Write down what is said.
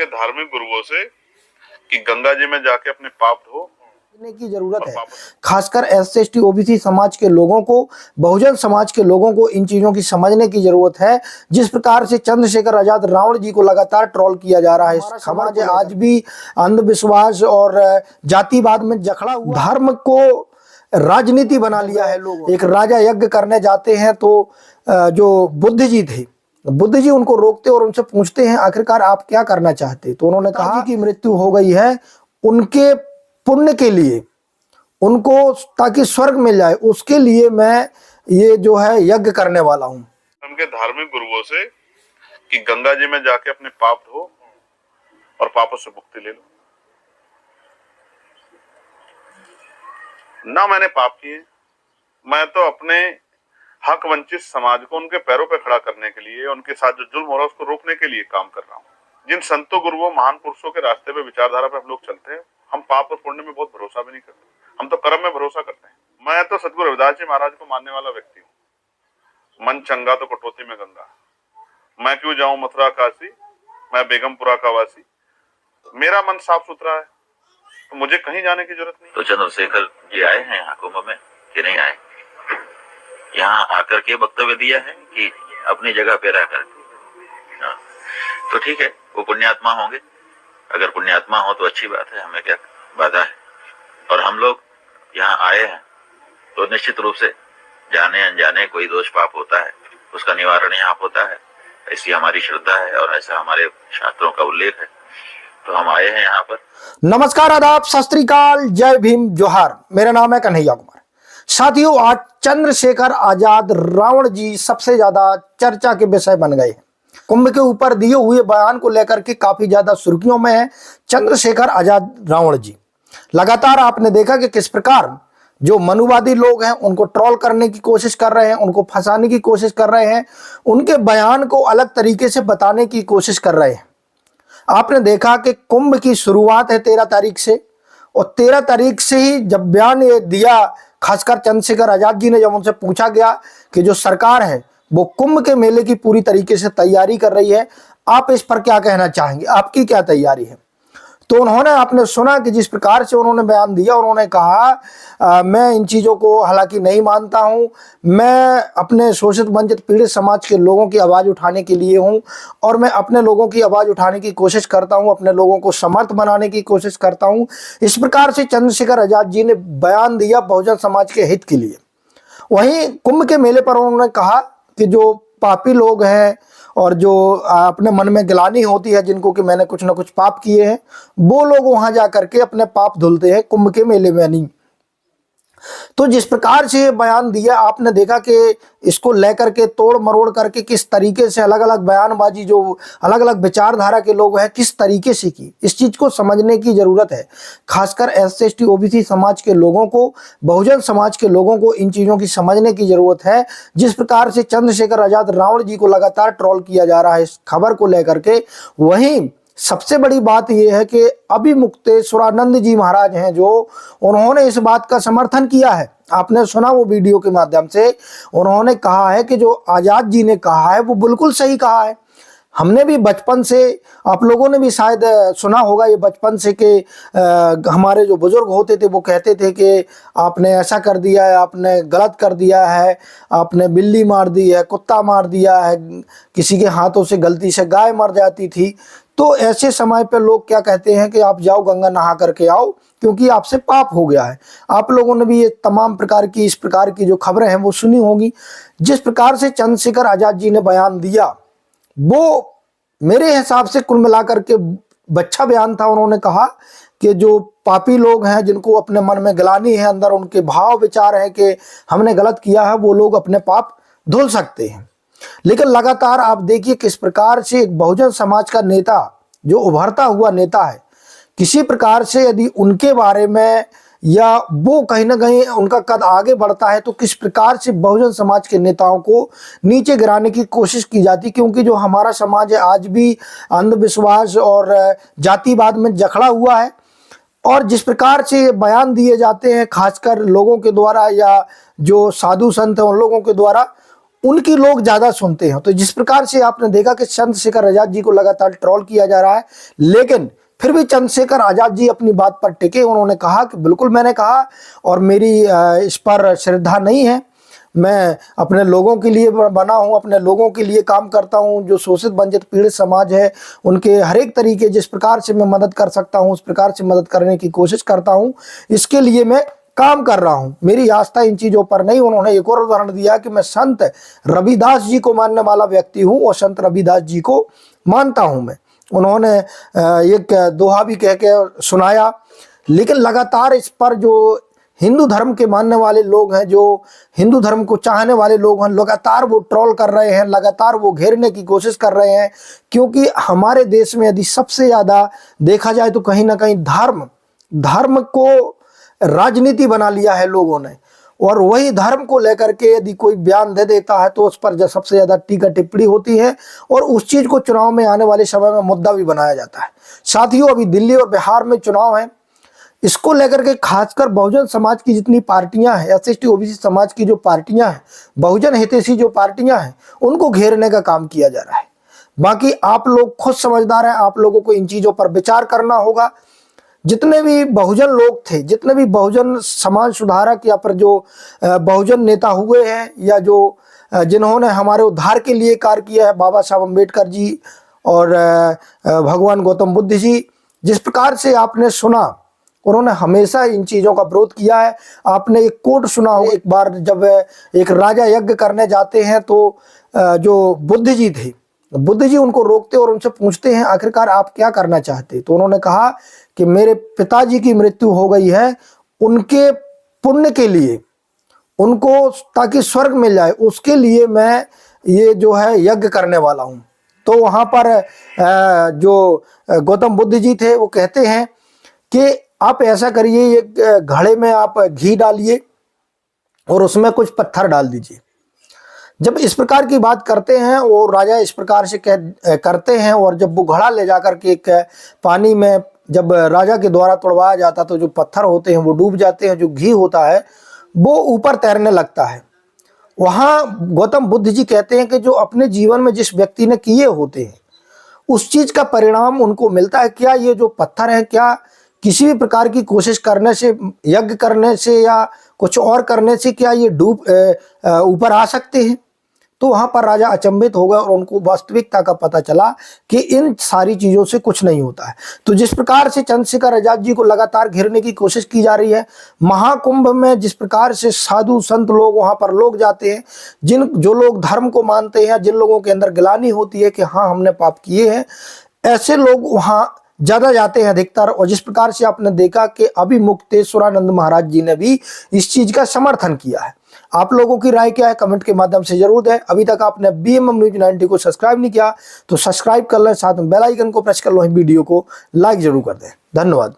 के धार्मिक गुरुओं से कि गंगा जी में जाके अपने पाप धो की जरूरत है। खासकर एससी एसटी ओबीसी समाज के लोगों को, बहुजन समाज के लोगों को इन चीजों की समझने की जरूरत है। जिस प्रकार से चंद्रशेखर आजाद रावण जी को लगातार ट्रोल किया जा रहा है, समाज आज भी अंधविश्वास और जातिवाद में जकड़ा हुआ, धर्म को राजनीति बना लिया है लोग। एक राजा यज्ञ करने जाते हैं तो जो बुद्ध जी थे, बुद्ध जी उनको रोकते और उनसे पूछते हैं आखिरकार आप क्या करना चाहते। तो उन्होंने कहा कि मृत्यु हो गई है, उनके पुण्य के लिए, उनको ताकि स्वर्ग मिल जाए, उसके लिए मैं ये जो है यज्ञ करने वाला हूँ। उनके धार्मिक गुरुओं से कि गंगा जी में जाके अपने पाप धो और पापों से मुक्ति ले लो। ना मैंने पाप किए, मैं तो अपने हक वंचित समाज को उनके पैरों पे खड़ा करने के लिए, उनके साथ जो जुल्म हो रहा है उसको रोकने के लिए काम कर रहा हूँ। जिन संतों गुरुओं महान पुरुषों के रास्ते पे, विचारधारा पे हम लोग चलते हैं, हम पाप और पुण्य में बहुत भरोसा भी नहीं करते, हम तो कर्म में भरोसा करते हैं। मैं तो सतगुरु रविदास जी महाराज को मानने वाला व्यक्ति हूँ। मन चंगा तो कटौती में गंगा, मैं क्यों जाऊं मथुरा काशी, मैं बेगमपुरा का वासी। मेरा मन साफ सुथरा है तो मुझे कहीं जाने की जरूरत नहीं। तो चंद्रशेखर जी आए हैं यहाँ कुंभ में कि नहीं आए? यहाँ आकर के वक्तव्य दिया है कि अपनी जगह पे रह कर? तो ठीक है, वो पुण्यात्मा होंगे। अगर पुण्यात्मा हो तो अच्छी बात है, हमें क्या बाधा है। और हम लोग यहाँ आए हैं तो निश्चित रूप से जाने अनजाने कोई दोष पाप होता है, उसका निवारण यहाँ होता है, ऐसी हमारी श्रद्धा है और ऐसा हमारे शास्त्रों का उल्लेख है। तो हम आए हैं यहाँ पर। नमस्कार, आदाब, सत श्री अकाल, जय भीम, जोहार। मेरा नाम है कन्हैया कुमार। साथियों, आज चंद्रशेखर आजाद रावण जी सबसे ज्यादा चर्चा के विषय बन गए हैं। कुंभ के ऊपर दिए हुए बयान को लेकर के काफी ज्यादा सुर्खियों में है चंद्रशेखर आजाद रावण जी। लगातार आपने देखा कि किस प्रकार जो मनुवादी लोग हैं उनको ट्रोल करने की कोशिश कर रहे हैं, उनको फंसाने की कोशिश कर रहे हैं, उनके बयान को अलग तरीके से बताने की कोशिश कर रहे हैं। आपने देखा कि कुंभ की शुरुआत है 13 तारीख से, और 13 तारीख से ही जब बयान ये दिया, खासकर चंद्रशेखर आजाद जी ने जब उनसे पूछा गया कि जो सरकार है वो कुंभ के मेले की पूरी तरीके से तैयारी कर रही है, आप इस पर क्या कहना चाहेंगे, आपकी क्या तैयारी है? तो उन्होंने, आपने सुना कि जिस प्रकार से उन्होंने बयान दिया, उन्होंने कहा मैं इन चीज़ों को हालांकि नहीं मानता हूं, मैं अपने शोषित वंचित पीड़ित समाज के लोगों की आवाज़ उठाने के लिए हूं और मैं अपने लोगों की आवाज़ उठाने की कोशिश करता हूं, अपने लोगों को समर्थ बनाने की कोशिश करता हूं। इस प्रकार से चंद्रशेखर आजाद जी ने बयान दिया बहुजन समाज के हित के लिए। वहीं कुंभ के मेले पर उन्होंने कहा कि जो पापी लोग हैं और जो अपने मन में गिलानी होती है जिनको कि मैंने कुछ ना कुछ पाप किए हैं, वो लोग वहां जा करके अपने पाप धुलते हैं, कुंभ के मेले में नहीं। तो जिस प्रकार से ये बयान दिया, आपने देखा कि इसको लेकर के तोड़ मरोड़ करके किस तरीके से अलग अलग बयानबाजी जो अलग अलग विचारधारा के लोग हैं किस तरीके से की, इस चीज को समझने की जरूरत है। खासकर एससी एसटी ओबीसी समाज के लोगों को, बहुजन समाज के लोगों को इन चीजों की समझने की जरूरत है। जिस प्रकार से चंद्रशेखर आजाद रावण जी को लगातार ट्रोल किया जा रहा है इस खबर को लेकर के, वहीं सबसे बड़ी बात यह है कि अभिमुक्तेश्वरानंद जी महाराज हैं जो, उन्होंने इस बात का समर्थन किया है। आपने सुना वो वीडियो के माध्यम से, उन्होंने कहा है कि जो आजाद जी ने कहा है वो बिल्कुल सही कहा है। हमने भी बचपन से, आप लोगों ने भी शायद सुना होगा ये बचपन से कि हमारे जो बुजुर्ग होते थे वो कहते थे कि आपने ऐसा कर दिया है, आपने गलत कर दिया है, आपने बिल्ली मार दी है, कुत्ता मार दिया है, किसी के हाथों से गलती से गाय मर जाती थी। तो ऐसे समय पे लोग क्या कहते हैं कि आप जाओ गंगा नहा करके आओ क्योंकि आपसे पाप हो गया है। आप लोगों ने भी ये तमाम प्रकार की, इस प्रकार की जो खबरें हैं वो सुनी होंगी। जिस प्रकार से चंद्रशेखर आजाद जी ने बयान दिया वो मेरे हिसाब से कुल मिलाकर के अच्छा बयान था। उन्होंने कहा कि जो पापी लोग हैं जिनको अपने मन में गिलानी है, अंदर उनके भाव विचार है कि हमने गलत किया है, वो लोग अपने पाप धुल सकते हैं। लेकिन लगातार आप देखिए किस प्रकार से एक बहुजन समाज का नेता, जो उभरता हुआ नेता है, किसी प्रकार से यदि उनके बारे में या वो कहीं ना कहीं उनका कद आगे बढ़ता है तो किस प्रकार से बहुजन समाज के नेताओं को नीचे गिराने की कोशिश की जाती। क्योंकि जो हमारा समाज है आज भी अंधविश्वास और जातिवाद में जकड़ा हुआ है, और जिस प्रकार से बयान दिए जाते हैं खासकर लोगों के द्वारा या जो साधु संत हैं उन लोगों के द्वारा, उनकी लोग ज्यादा सुनते हैं। तो जिस प्रकार से आपने देखा कि चंद्रशेखर आजाद जी को लगातार ट्रोल किया जा रहा है, लेकिन फिर भी चंद्रशेखर आजाद जी अपनी बात पर टिके। उन्होंने कहा कि बिल्कुल मैंने कहा और मेरी इस पर श्रद्धा नहीं है, मैं अपने लोगों के लिए बना हूं, अपने लोगों के लिए काम करता हूं। जो शोषित वंचित पीड़ित समाज है उनके हर एक तरीके जिस प्रकार से मैं मदद कर सकता हूं उस प्रकार से मदद करने की कोशिश करता हूं, इसके लिए मैं काम कर रहा हूं, मेरी आस्था इन चीजों पर नहीं। उन्होंने एक और उदाहरण दिया कि मैं संत रविदास जी को मानने वाला व्यक्ति हूं और संत रविदास जी को मानता हूं मैं। उन्होंने एक दोहा भी कह के सुनाया। लेकिन लगातार इस पर जो हिंदू धर्म के मानने वाले लोग हैं, जो हिंदू धर्म को चाहने वाले लोग हैं, लगातार वो ट्रोल कर रहे हैं, लगातार वो घेरने की कोशिश कर रहे हैं। क्योंकि हमारे देश में यदि सबसे ज़्यादा देखा जाए तो कहीं ना कहीं धर्म को राजनीति बना लिया है लोगों ने, और वही धर्म को लेकर के यदि कोई बयान दे देता है तो उस पर सबसे ज़्यादा टीका टिप्पणी होती है और उस चीज़ को चुनाव में आने वाले समय में मुद्दा भी बनाया जाता है। साथियों, अभी दिल्ली और बिहार में चुनाव है, इसको लेकर के खासकर बहुजन समाज की जितनी पार्टियां हैं, एससी ओबीसी समाज की जो पार्टियां हैं, बहुजन हितैषी जो पार्टियां हैं, उनको घेरने का काम किया जा रहा है। बाकी आप लोग खुद समझदार हैं, आप लोगों को इन चीज़ों पर विचार करना होगा। जितने भी बहुजन लोग थे, जितने भी बहुजन समाज सुधारक या फिर जो बहुजन नेता हुए हैं या जो जिन्होंने हमारे उद्धार के लिए कार्य किया है, बाबा साहब अम्बेडकर जी और भगवान गौतम बुद्ध जी, जिस प्रकार से आपने सुना, उन्होंने हमेशा इन चीज़ों का विरोध किया है। आपने एक कोट सुना हो, एक बार जब एक राजा यज्ञ करने जाते हैं तो जो बुद्ध जी थे, बुद्ध जी उनको रोकते और उनसे पूछते हैं आखिरकार आप क्या करना चाहते। तो उन्होंने कहा कि मेरे पिताजी की मृत्यु हो गई है, उनके पुण्य के लिए, उनको ताकि स्वर्ग मिल जाए, उसके लिए मैं ये जो है यज्ञ करने वाला हूँ। तो वहाँ पर जो गौतम बुद्ध जी थे वो कहते हैं कि आप ऐसा करिए, एक घड़े में आप घी डालिए और उसमें कुछ पत्थर डाल दीजिए। जब इस प्रकार की बात करते हैं वो राजा इस प्रकार से करते हैं, और जब वो घड़ा ले जाकर के एक पानी में जब राजा के द्वारा तोड़वाया जाता तो जो पत्थर होते हैं वो डूब जाते हैं, जो घी होता है वो ऊपर तैरने लगता है। वहाँ गौतम बुद्ध जी कहते हैं कि जो अपने जीवन में जिस व्यक्ति ने किए होते हैं उस चीज़ का परिणाम उनको मिलता है। क्या ये जो पत्थर है, क्या किसी भी प्रकार की कोशिश करने से, यज्ञ करने से या कुछ और करने से क्या ये डूब ऊपर आ सकते हैं? तो वहाँ पर राजा अचंभित हो गए और उनको वास्तविकता का पता चला कि इन सारी चीज़ों से कुछ नहीं होता है। तो जिस प्रकार से चंद्रशेखर आजाद जी को लगातार घेरने की कोशिश की जा रही है, महाकुंभ में जिस प्रकार से साधु संत लोग वहाँ पर लोग जाते हैं, जो लोग धर्म को मानते हैं, जिन लोगों के अंदर गिलानी होती है कि हाँ हमने पाप किए हैं, ऐसे लोग वहाँ ज़्यादा जाते हैं अधिकतर। और जिस प्रकार से आपने देखा कि अभी मुक्तेश्वरानंद महाराज जी ने भी इस चीज़ का समर्थन किया है। आप लोगों की राय क्या है कमेंट के माध्यम से जरूर दें। अभी तक आपने बीएमएम न्यूज 90 को सब्सक्राइब नहीं किया तो सब्सक्राइब कर लें, साथ में बेल आइकन को प्रेस कर लो, वीडियो को लाइक जरूर कर दें। धन्यवाद।